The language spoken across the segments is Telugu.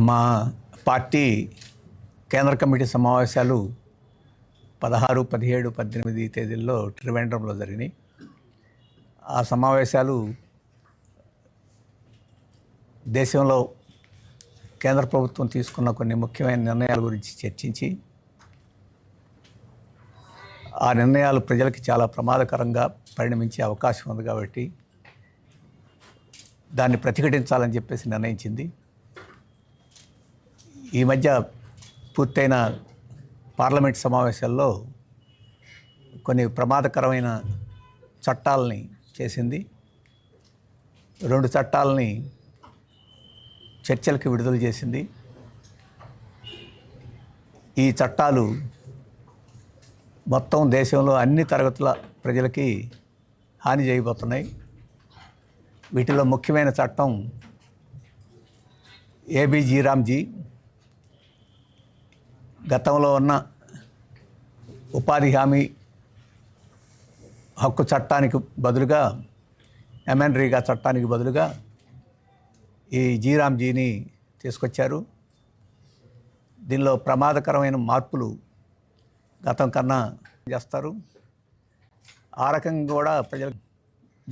మా పార్టీ కేంద్ర కమిటీ సమావేశాలు 16, 17, 18 తేదీల్లో త్రివేంద్రంలో జరిగినాయి. ఆ సమావేశాలు దేశంలో కేంద్ర ప్రభుత్వం తీసుకున్న కొన్ని ముఖ్యమైన నిర్ణయాల గురించి చర్చించి, ఆ నిర్ణయాలు ప్రజలకి చాలా ప్రమాదకరంగా పరిణమించే అవకాశం ఉంది కాబట్టి దాన్ని ప్రతిఘటించాలని చెప్పేసి నిర్ణయించింది. ఈ మధ్య పూర్తయిన పార్లమెంట్ సమావేశాల్లో కొన్ని ప్రమాదకరమైన చట్టాలని చేసింది. 2 చట్టాలని చర్చలకు విడుదల చేసింది. ఈ చట్టాలు మొత్తం దేశంలో అన్ని తరగతుల ప్రజలకి హాని చేయబోతున్నాయి. వీటిలో ముఖ్యమైన చట్టం ఏబీ జీరామ్జీ గతంలో ఉన్న ఉపాధి హామీ హక్కు చట్టానికి బదులుగా ఎమ్ఎన్రేగా చట్టానికి బదులుగా ఈ జీరామ్జీని తీసుకొచ్చారు. దీనిలో ప్రమాదకరమైన మార్పులు గతం కన్నా చేస్తారు. ఆ రకంగా కూడా ప్రజలకు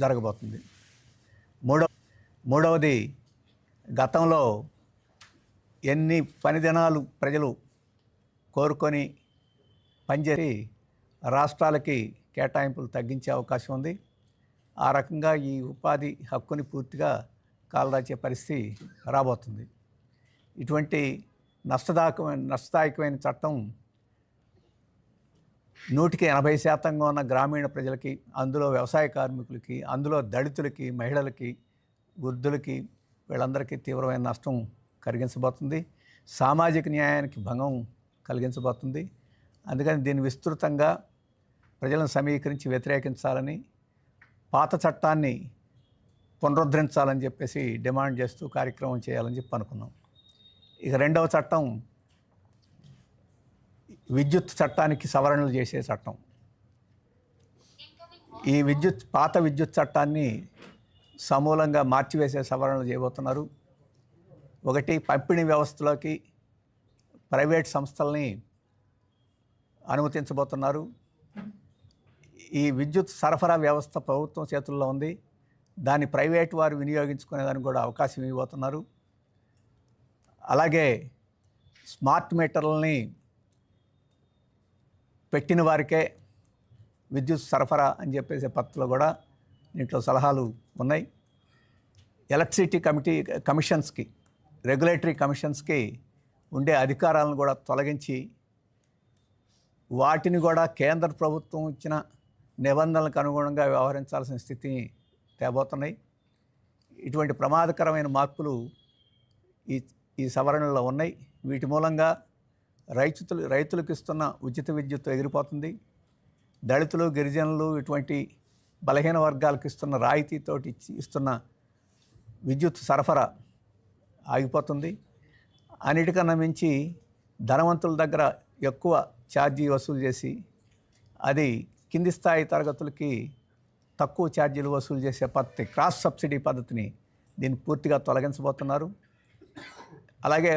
జరగబోతుంది. మూడవది గతంలో ఎన్ని పని దినాలు ప్రజలు కోరుకొని పనిచేసి రాష్ట్రాలకి కేటాయింపులు తగ్గించే అవకాశం ఉంది. ఆ రకంగా ఈ ఉపాధి హక్కుని పూర్తిగా కాలరాచే పరిస్థితి రాబోతుంది. ఇటువంటి నష్టదాయకమైన చట్టం 100% ఉన్న గ్రామీణ ప్రజలకి, అందులో వ్యవసాయ కార్మికులకి, అందులో దళితులకి, మహిళలకి, వృద్ధులకి, వీళ్ళందరికీ తీవ్రమైన నష్టం కలిగించబోతుంది. సామాజిక న్యాయానికి భంగం కలిగించబోతుంది. అందుకని దీన్ని విస్తృతంగా ప్రజలను సమీకరించి వ్యతిరేకించాలని, పాత చట్టాన్ని పునరుద్ధరించాలని చెప్పేసి డిమాండ్ చేస్తూ కార్యక్రమం చేయాలని చెప్పి అనుకున్నాం. ఇక రెండవ చట్టం విద్యుత్ చట్టానికి సవరణలు చేసే చట్టం. ఈ పాత విద్యుత్ చట్టాన్ని సమూలంగా మార్చివేసే సవరణలు చేయబోతున్నారు. ఒకటి, పంపిణీ వ్యవస్థలోకి ప్రైవేట్ సంస్థల్ని అనుమతించబోతున్నారు. ఈ విద్యుత్ సరఫరా వ్యవస్థ ప్రభుత్వం చేతుల్లో ఉంది. దాన్ని ప్రైవేట్ వారు వినియోగించుకునేదానికి కూడా అవకాశం ఇవ్వబోతున్నారు. అలాగే స్మార్ట్ మీటర్లని పెట్టిన వారికే విద్యుత్ సరఫరా అని చెప్పేసే పద్ధతిలో కూడా దీంట్లో సలహాలు ఉన్నాయి. ఎలక్ట్రిసిటీ కమిషన్స్కి, రెగ్యులేటరీ కమిషన్స్కి ఉండే అధికారాలను కూడా తొలగించి వాటిని కూడా కేంద్ర ప్రభుత్వం ఇచ్చిన నిబంధనలకు అనుగుణంగా వ్యవహరించాల్సిన స్థితిని తేబోతున్నాయి. ఇటువంటి ప్రమాదకరమైన మార్పులు ఈ సవరణలో ఉన్నాయి. వీటి మూలంగా రైతులకు ఇస్తున్న ఉచిత విద్యుత్ ఎగిరిపోతుంది. దళితులు, గిరిజనులు, ఇటువంటి బలహీన వర్గాలకు ఇస్తున్న రాయితీతోటి ఇస్తున్న విద్యుత్ సరఫరా ఆగిపోతుంది. అన్నిటికన్నా మించి ధనవంతుల దగ్గర ఎక్కువ ఛార్జీ వసూలు చేసి అది కింది స్థాయి తరగతులకి తక్కువ ఛార్జీలు వసూలు చేసే పద్ధతి, క్రాస్ సబ్సిడీ పద్ధతిని దీన్ని పూర్తిగా తొలగించబోతున్నారు. అలాగే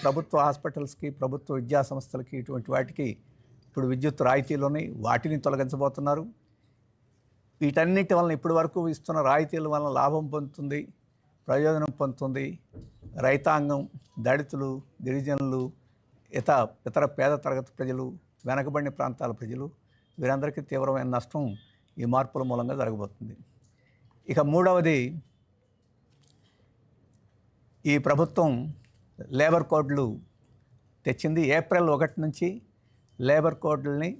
ప్రభుత్వ హాస్పిటల్స్కి, ప్రభుత్వ విద్యా సంస్థలకి, ఇటువంటి వాటికి ఇప్పుడు విద్యుత్ రాయితీలు ఉన్నాయి, వాటిని తొలగించబోతున్నారు. వీటన్నిటి వలన ఇప్పటి వరకు ఇస్తున్న రాయితీల వలన లాభం పొందుతుంది, ప్రయోజనం పొందుతుంది రైతాంగం, దళితులు, గిరిజనులు, ఇతర పేద తరగతి ప్రజలు, వెనకబడిన ప్రాంతాల ప్రజలు, వీరందరికీ తీవ్రమైన నష్టం ఈ మార్పుల మూలంగా జరగబోతుంది. ఇక మూడవది, ఈ ప్రభుత్వం లేబర్ కోడ్లు తెచ్చింది. ఏప్రిల్ 1 నుంచి లేబర్ కోడ్లని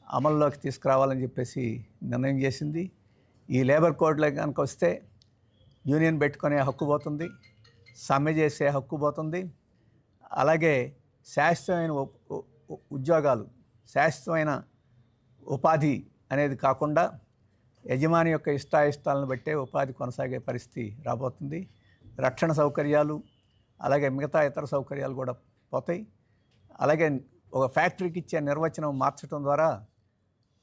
అమల్లోకి తీసుకురావాలని చెప్పేసి నిర్ణయం చేసింది. ఈ లేబర్ కోడ్లో కనుక వస్తే యూనియన్ పెట్టుకునే హక్కు పోతుంది, సమ్మె చేసే హక్కు పోతుంది. అలాగే శాశ్వతమైన ఉద్యోగాలు, శాశ్వతమైన ఉపాధి అనేది కాకుండా యజమాని యొక్క ఇష్టాయిష్టాలను బట్టే ఉపాధి కొనసాగే పరిస్థితి రాబోతుంది. రక్షణ సౌకర్యాలు, అలాగే మిగతా ఇతర సౌకర్యాలు కూడా పోతాయి. అలాగే ఒక ఫ్యాక్టరీకి ఇచ్చే నిర్వచనం మార్చడం ద్వారా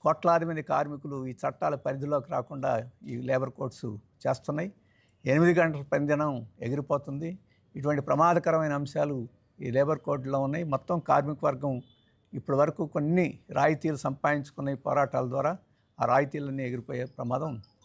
కోట్లాది మంది కార్మికులు ఈ చట్టాల పరిధిలోకి రాకుండా ఈ లేబర్ కోడ్స్ చేస్తున్నాయి. 8 గంటల పనిదినం ఎగిరిపోతుంది. ఇటువంటి ప్రమాదకరమైన అంశాలు ఈ లేబర్ కోడ్లో ఉన్నాయి. మొత్తం కార్మిక వర్గం ఇప్పటి వరకు కొన్ని రాయితీలు సంపాదించుకున్న ఈ పోరాటాల ద్వారా ఆ రాయితీలన్నీ ఎగిరిపోయే ప్రమాదం